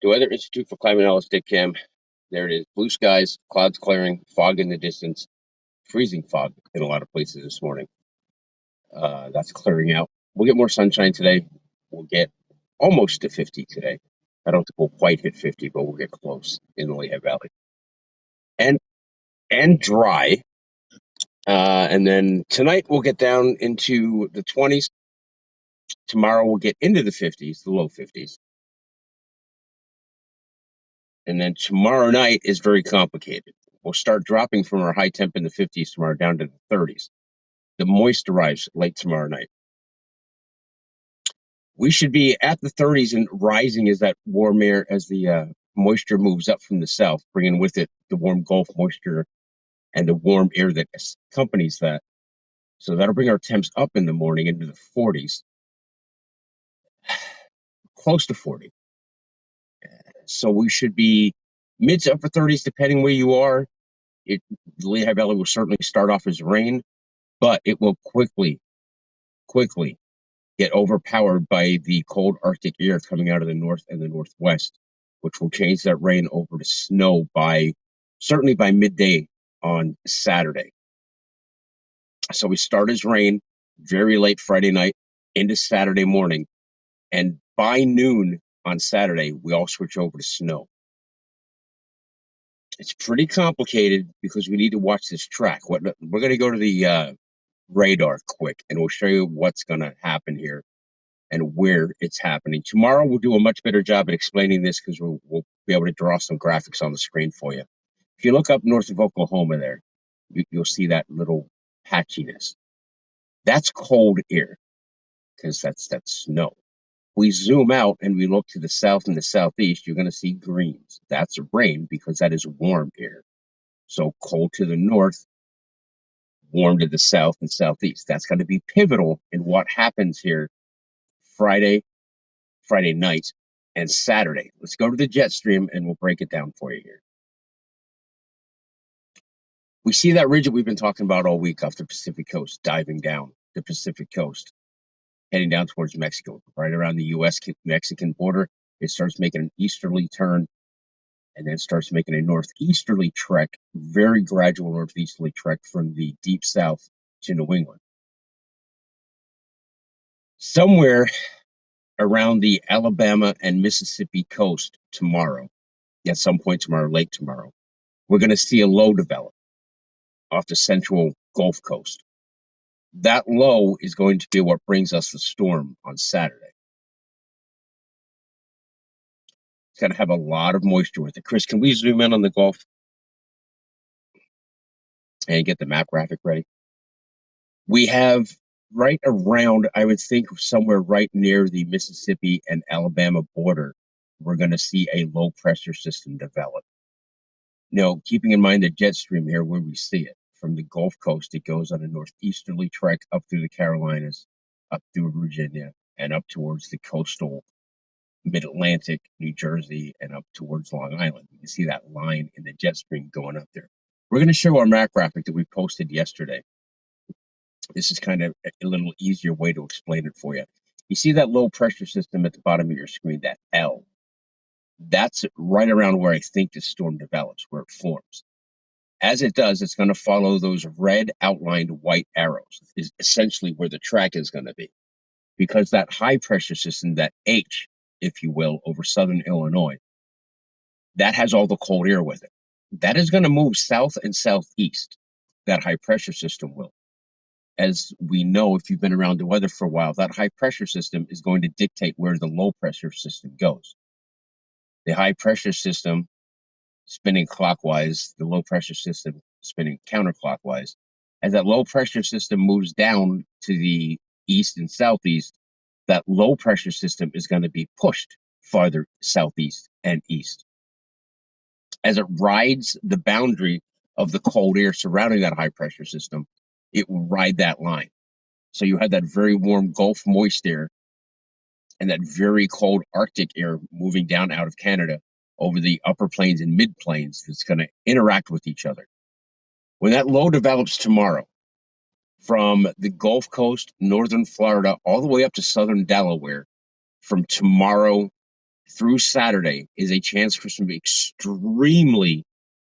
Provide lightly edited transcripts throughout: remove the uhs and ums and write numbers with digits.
The Weather Institute for Climate Analysis, Dick Cam. There it is. Blue skies, clouds clearing, fog in the distance, freezing fog in a lot of places this morning. That's clearing out. We'll get more sunshine today. We'll get almost to 50 today. I don't think we'll quite hit 50, but we'll get close in the Lehigh Valley. And dry. And then tonight we'll get down into the 20s. Tomorrow we'll get into the 50s, the low 50s. And then tomorrow night is very complicated. We'll start dropping from our high temp in the 50s tomorrow down to the 30s. The moist arrives late tomorrow night. We should be at the 30s and rising as that warm air, as the moisture moves up from the south, bringing with it the warm Gulf moisture and the warm air that accompanies that. So that'll bring our temps up in the morning into the 40s, close to 40. So we should be mid to upper 30s, depending where you are. The Lehigh Valley will certainly start off as rain, but it will quickly get overpowered by the cold Arctic air coming out of the north and the northwest, which will change that rain over to snow certainly by midday on Saturday. So we start as rain very late Friday night into Saturday morning, and by noon on Saturday, we all switch over to snow. It's pretty complicated because we need to watch this track. We're going to go to the radar quick, and we'll show you what's going to happen here and where it's happening. Tomorrow, we'll do a much better job at explaining this because we'll be able to draw some graphics on the screen for you. If you look up north of Oklahoma there, you'll see that little patchiness. That's cold air because that's snow. We zoom out and we look to the south and the southeast, you're going to see greens. That's rain because that is warm air. So cold to the north, warm to the south and southeast. That's going to be pivotal in what happens here Friday night, and Saturday. Let's go to the jet stream and we'll break it down for you here. We see that ridge that we've been talking about all week off the Pacific coast, diving down the Pacific coast, heading down towards Mexico, right around the U.S.-Mexican border. It starts making an easterly turn and then starts making a northeasterly trek, very gradual northeasterly trek from the deep south to New England. Somewhere around the Alabama and Mississippi coast tomorrow, at some point tomorrow, late tomorrow, we're going to see a low develop off the central Gulf Coast. That low is going to be what brings us the storm on Saturday. It's going to have a lot of moisture with it. Chris, can we zoom in on the Gulf and get the map graphic ready? We have right around, I would think somewhere right near the Mississippi and Alabama border, we're going to see a low pressure system develop. Now, keeping in mind the jet stream here where we see it, from the Gulf Coast, it goes on a northeasterly trek up through the Carolinas, up through Virginia, and up towards the coastal mid-Atlantic, New Jersey, and up towards Long Island. You can see that line in the jet stream going up there. We're going to show our map graphic that we posted yesterday. This is kind of a little easier way to explain it for you. You see that low pressure system at the bottom of your screen, that L? That's right around where I think the storm develops, where it forms. As it does, it's going to follow those red outlined white arrows, is essentially where the track is going to be. Because that high pressure system, that H, if you will, over southern Illinois, that has all the cold air with it. That is going to move south and southeast, that high pressure system will. As we know, if you've been around the weather for a while, that high pressure system is going to dictate where the low pressure system goes. The high pressure system spinning clockwise, the low pressure system spinning counterclockwise. As that low pressure system moves down to the east and southeast, that low pressure system is going to be pushed farther southeast and east. As it rides the boundary of the cold air surrounding that high pressure system, it will ride that line. So you have that very warm Gulf moist air and that very cold Arctic air moving down out of Canada over the upper plains and mid plains that's going to interact with each other. When that low develops tomorrow, from the Gulf Coast, northern Florida, all the way up to southern Delaware, from tomorrow through Saturday is a chance for some extremely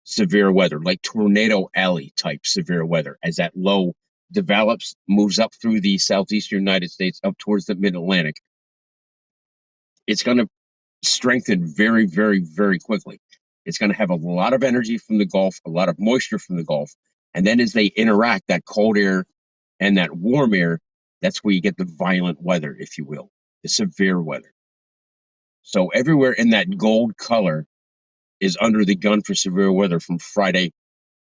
severe weather, like tornado alley type severe weather, as that low develops, moves up through the southeastern United States, up towards the mid Atlantic. It's going to strengthen very, very, very quickly. It's going to have a lot of energy from the Gulf, a lot of moisture from the Gulf. And then as they interact, that cold air and that warm air, that's where you get the violent weather, if you will, the severe weather. So everywhere in that gold color is under the gun for severe weather from Friday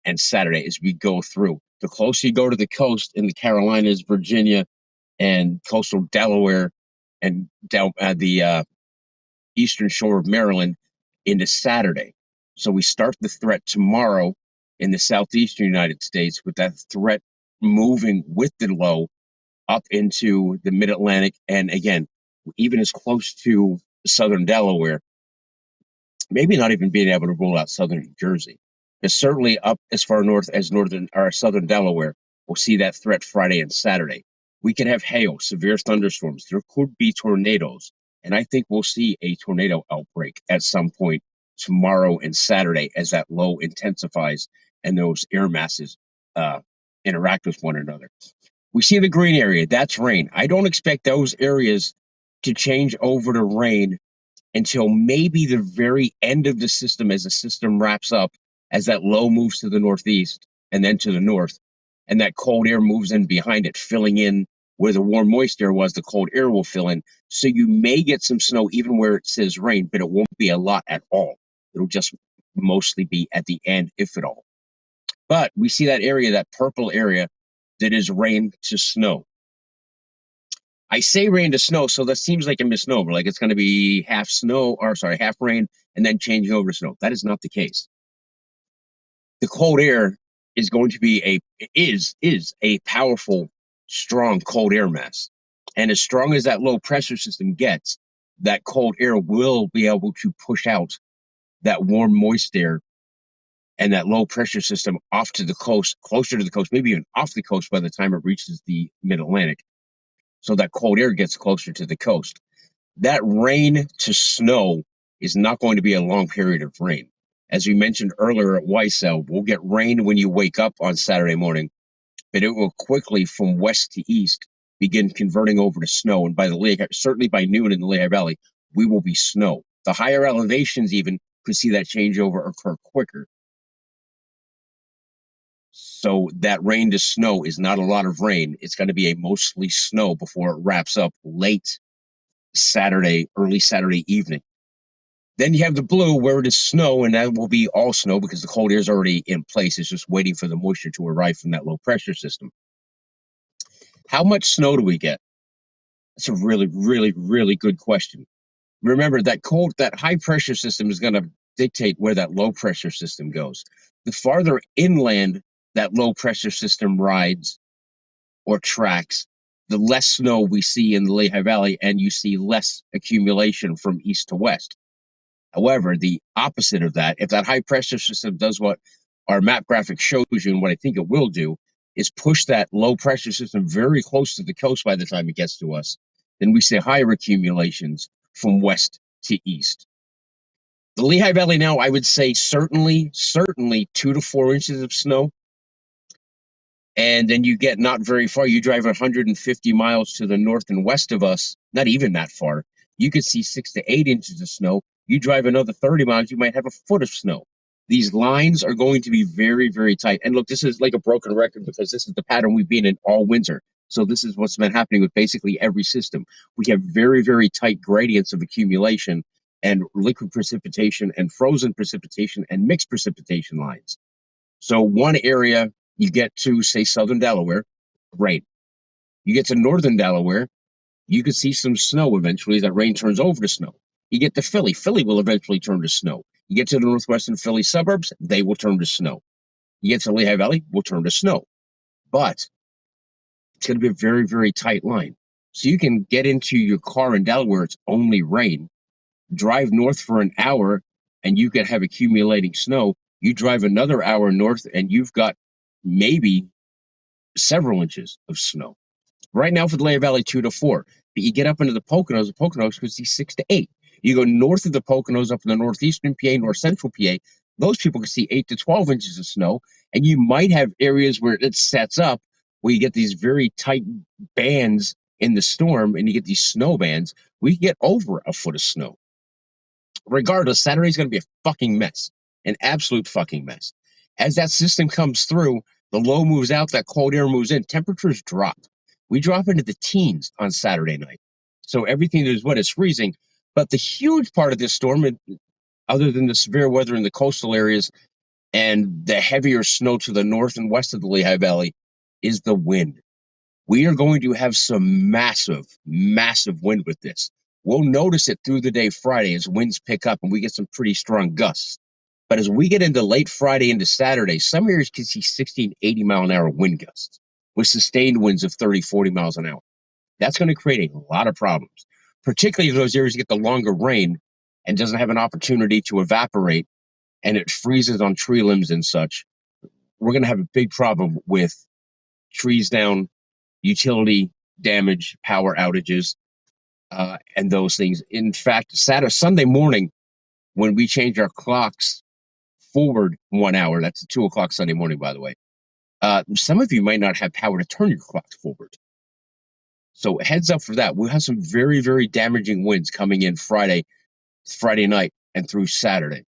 and Saturday as we go through. The closer you go to the coast in the Carolinas, Virginia, and coastal Delaware, and down the eastern shore of Maryland into Saturday. So we start the threat tomorrow in the southeastern United States with that threat moving with the low up into the mid-Atlantic, and again, even as close to southern Delaware, maybe not even being able to rule out southern New Jersey. But certainly up as far north as northern or southern Delaware, we'll see that threat Friday and Saturday. We can have hail, severe thunderstorms. There could be tornadoes. And I think we'll see a tornado outbreak at some point tomorrow and Saturday as that low intensifies and those air masses interact with one another. We see the green area, that's rain. I don't expect those areas to change over to rain until maybe the very end of the system as the system wraps up, as that low moves to the northeast and then to the north, and that cold air moves in behind it, filling in where the warm, moist air was, the cold air will fill in. So you may get some snow even where it says rain, but it won't be a lot at all. It'll just mostly be at the end, if at all. But we see that area, that purple area, that is rain to snow. I say rain to snow, so that seems like a misnomer, like it's going to be half snow, or sorry, half rain, and then changing over to snow. That is not the case. The cold air is going to be a powerful, strong cold air mass. And as strong as that low pressure system gets, that cold air will be able to push out that warm, moist air and that low pressure system off to the coast, closer to the coast, maybe even off the coast by the time it reaches the mid Atlantic. So that cold air gets closer to the coast. That rain to snow is not going to be a long period of rain. As we mentioned earlier at WYCEL, we'll get rain when you wake up on Saturday morning, but it will quickly, from west to east, begin converting over to snow. And by the Lehigh, certainly by noon in the Lehigh Valley, we will be snow. The higher elevations even could see that changeover occur quicker. So that rain to snow is not a lot of rain. It's going to be a mostly snow before it wraps up late Saturday, early Saturday evening. Then you have the blue where it is snow, and that will be all snow because the cold air is already in place. It's just waiting for the moisture to arrive from that low pressure system. How much snow do we get? That's a really, really, really good question. Remember that high pressure system is going to dictate where that low pressure system goes. The farther inland that low pressure system rides or tracks, the less snow we see in the Lehigh Valley, and you see less accumulation from east to west. However, the opposite of that, if that high pressure system does what our map graphic shows you, and what I think it will do, is push that low pressure system very close to the coast by the time it gets to us, then we see higher accumulations from west to east. The Lehigh Valley now, I would say certainly 2 to 4 inches of snow. And then you get not very far. You drive 150 miles to the north and west of us, not even that far. You could see 6 to 8 inches of snow. You drive another 30 miles, you might have a foot of snow. These lines are going to be very, very tight. And look, this is like a broken record because this is the pattern we've been in all winter. So this is what's been happening with basically every system. We have very, very tight gradients of accumulation and liquid precipitation and frozen precipitation and mixed precipitation lines. So one area, you get to, say, southern Delaware, rain. You get to northern Delaware, you could see some snow eventually. That rain turns over to snow. You get to Philly, Philly will eventually turn to snow. You get to the northwestern Philly suburbs, they will turn to snow. You get to Lehigh Valley, will turn to snow. But it's going to be a very, very tight line. So you can get into your car in Delaware, it's only rain, drive north for an hour, and you could have accumulating snow. You drive another hour north, and you've got maybe several inches of snow. Right now for the Lehigh Valley, 2 to 4. But you get up into the Poconos could see 6 to 8. You go north of the Poconos, up in the northeastern PA, north central PA, those people can see 8 to 12 inches of snow. And you might have areas where it sets up where you get these very tight bands in the storm and you get these snow bands. We get over a foot of snow. Regardless, Saturday's going to be a fucking mess, an absolute fucking mess. As that system comes through, the low moves out, that cold air moves in, temperatures drop. We drop into the teens on Saturday night. So everything is what is freezing. But the huge part of this storm, other than the severe weather in the coastal areas and the heavier snow to the north and west of the Lehigh Valley, is the wind. We are going to have some massive, massive wind with this. We'll notice it through the day Friday as winds pick up and we get some pretty strong gusts. But as we get into late Friday into Saturday, some areas can see 60 and 80 mile an hour wind gusts with sustained winds of 30, 40 miles an hour. That's going to create a lot of problems, particularly if those areas get the longer rain and doesn't have an opportunity to evaporate and it freezes on tree limbs and such. We're going to have a big problem with trees down, utility damage, power outages, and those things. In fact, Sunday morning, when we change our clocks forward 1 hour, that's 2 o'clock Sunday morning, by the way, some of you might not have power to turn your clocks forward. So heads up for that. We'll have some very, very damaging winds coming in Friday night, and through Saturday.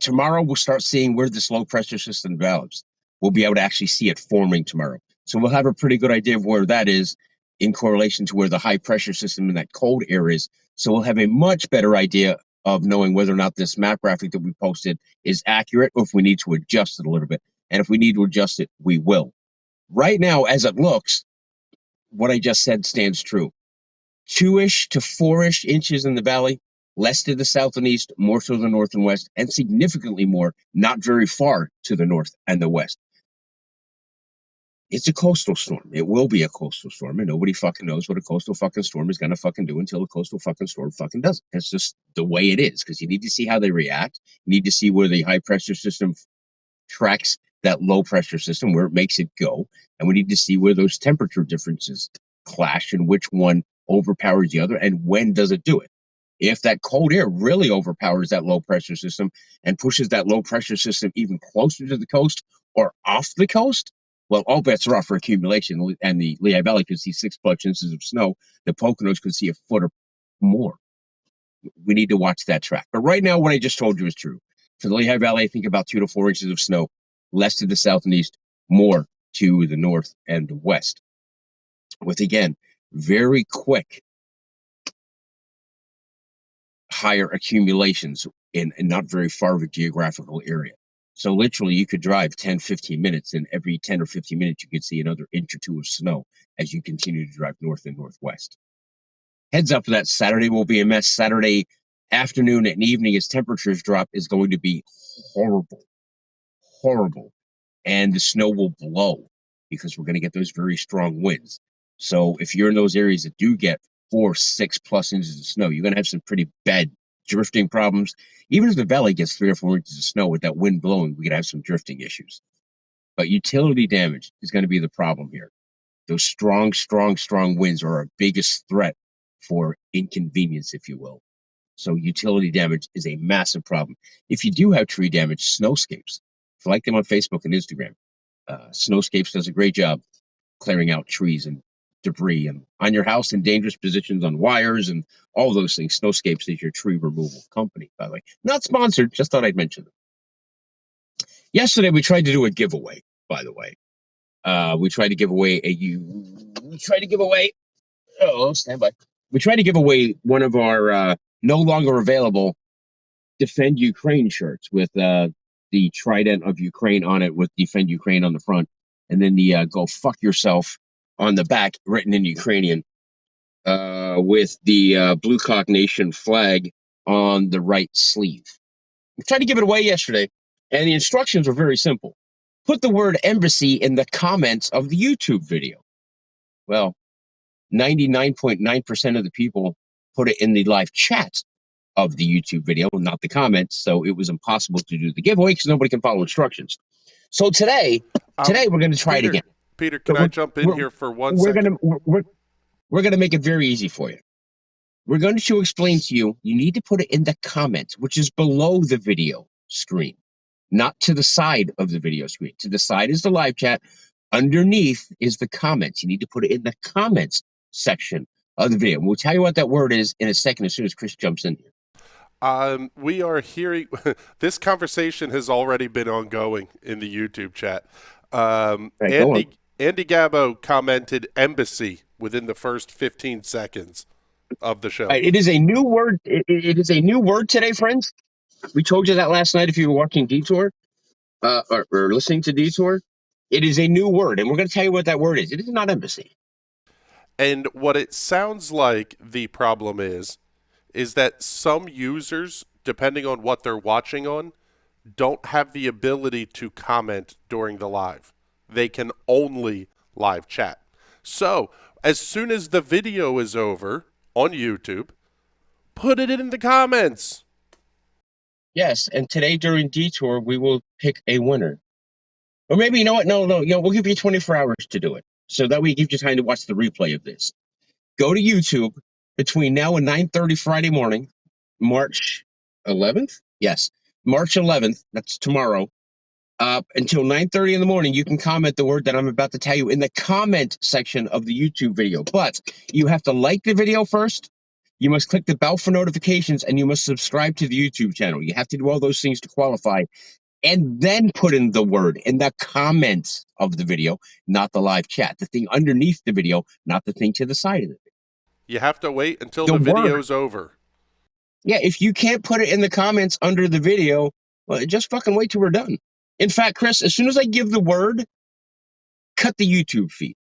Tomorrow, we'll start seeing where this low pressure system develops. We'll be able to actually see it forming tomorrow. So we'll have a pretty good idea of where that is in correlation to where the high pressure system in that cold air is. So we'll have a much better idea of knowing whether or not this map graphic that we posted is accurate or if we need to adjust it a little bit. And if we need to adjust it, we will. Right now, as it looks, what I just said stands true. 2-ish to 4-ish inches in the valley, less to the south and east, more to the north and west, and significantly more, not very far to the north and the west. It's a coastal storm. It will be a coastal storm, and nobody fucking knows what a coastal fucking storm is gonna fucking do until a coastal fucking storm fucking does it. It's just the way it is, because you need to see how they react. You need to see where the high pressure system tracks that low pressure system, where it makes it go, and we need to see where those temperature differences clash and which one overpowers the other and when does it do it. If that cold air really overpowers that low pressure system and pushes that low pressure system even closer to the coast or off the coast, well, all bets are off for accumulation, and the Lehigh Valley could see 6+ inches of snow. The Poconos could see a foot or more. We need to watch that track. But right now, what I just told you is true. For the Lehigh Valley, I think about 2 to 4 inches of snow, less to the south and east, more to the north and the west. With, again, very quick higher accumulations in not very far of a geographical area. So literally you could drive 10, 15 minutes, and every 10 or 15 minutes you could see another inch or two of snow as you continue to drive north and northwest. Heads up for that. Saturday will be a mess. Saturday afternoon and evening as temperatures drop is going to be horrible, horrible. And the snow will blow because we're going to get those very strong winds. So if you're in those areas that do get 4, 6+ inches of snow, you're going to have some pretty bad drifting problems. Even if the valley gets 3 or 4 inches of snow with that wind blowing, we could have some drifting issues. But utility damage is going to be the problem here. Those strong, strong, strong winds are our biggest threat for inconvenience, if you will. So utility damage is a massive problem. If you do have tree damage, snowscapes, like them on Facebook and Instagram. Snowscapes does a great job clearing out trees and debris and on your house in dangerous positions on wires and all those things. Snowscapes is your tree removal company, by the way. Not sponsored, just thought I'd mention them. Yesterday, we tried to do a giveaway, by the way. We tried to give away stand by. We tried to give away one of our no longer available Defend Ukraine shirts with the trident of Ukraine on it with Defend Ukraine on the front, and then the Go Fuck Yourself on the back, written in Ukrainian, with the Blue Cock Nation flag on the right sleeve. We tried to give it away yesterday, and the instructions were very simple. Put the word embassy in the comments of the YouTube video. Well, 99.9% of the people put it in the live chat of the YouTube video, not the comments. So it was impossible to do the giveaway because nobody can follow instructions. So today we're going to try it again. Peter, can I jump in here for 1 second? We're going to make it very easy for you. We're going to explain to you, you need to put it in the comments, which is below the video screen, not to the side of the video screen. To the side is the live chat. Underneath is the comments. You need to put it in the comments section of the video. We'll tell you what that word is in a second as soon as Chris jumps in here. We are hearing this conversation has already been ongoing in the YouTube chat. All right, go on. Andy Gabbo commented embassy within the first 15 seconds of the show. All right, it is a new word. It is a new word today, friends. We told you that last night if you were watching Detour or listening to Detour. It is a new word, and we're going to tell you what that word is. It is not embassy. And what it sounds like the problem is that some users, depending on what they're watching on, don't have the ability to comment during the live. They can only live chat. So, as soon as the video is over on YouTube, put it in the comments. Yes, and today during Detour, we will pick a winner. Or maybe, you know what? No, we'll give you 24 hours to do it. So that way you give you time to watch the replay of this. Go to YouTube between now and 9:30 Friday morning, March 11th? Yes, March 11th. That's tomorrow. Until 9:30 in the morning, you can comment the word that I'm about to tell you in the comment section of the YouTube video. But you have to like the video first. You must click the bell for notifications, and you must subscribe to the YouTube channel. You have to do all those things to qualify, and then put in the word in the comments of the video, not the live chat. The thing underneath the video, not the thing to the side of it. You have to wait until The the word. video's over. Yeah, if you can't put it in the comments under the video, well, just fucking wait till we're done. In fact, Chris, as soon as I give the word, cut the YouTube feed.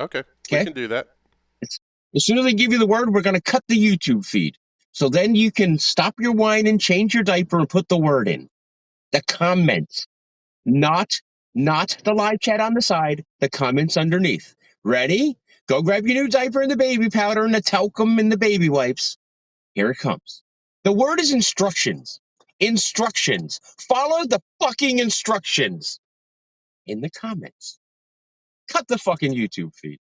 Okay, we Okay? can do that. As soon as I give you the word, we're going to cut the YouTube feed. So then you can stop your whine and change your diaper and put the word in. The comments, not the live chat on the side, the comments underneath. Ready? Go grab your new diaper and the baby powder and the talcum and the baby wipes. Here it comes. The word is instructions. Instructions. Follow the fucking instructions in the comments. Cut the fucking YouTube feed.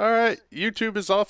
All right, YouTube is off